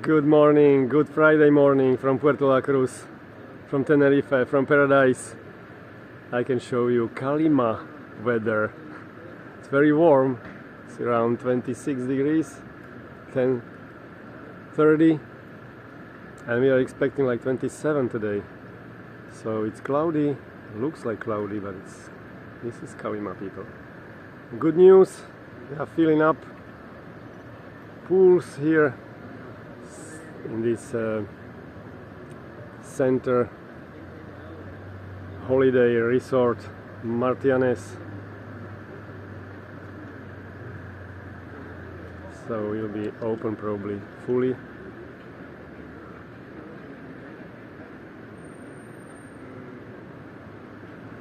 Good morning, good Friday morning from Puerto La Cruz, from Tenerife, from paradise. I can show you Calima weather. It's very warm, it's around 26 degrees, 30, and we are expecting like 27 today. So it's cloudy, looks like cloudy, but this is Calima, people. Good news, they are filling up pools here in this center holiday resort Martianes. So we'll be open probably fully.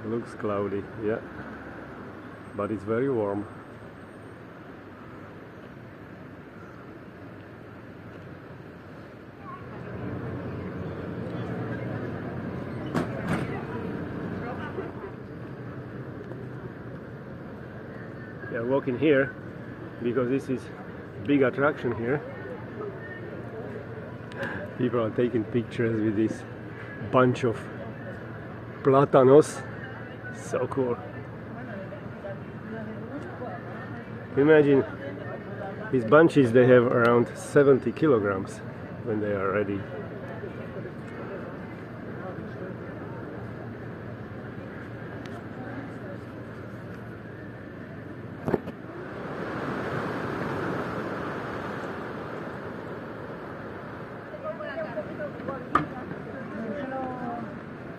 Looks cloudy, yeah, but it's very warm. We are walking here because this is big attraction here. People are taking pictures with this bunch of plátanos. So cool. Imagine these bunches, they have around 70 kilograms when they are ready.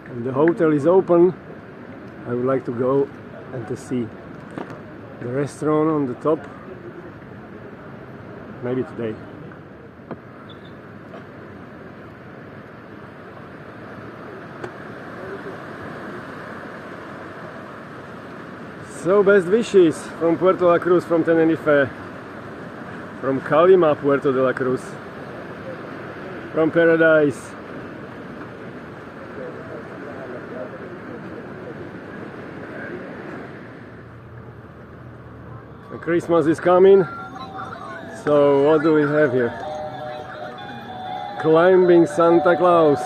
And the hotel is open. I would like to go and to see the restaurant on the top, maybe today. So best wishes from Puerto La Cruz, from Tenerife, from Calima, Puerto de la Cruz, from paradise. Christmas is coming, so what do we have here? Climbing Santa Claus.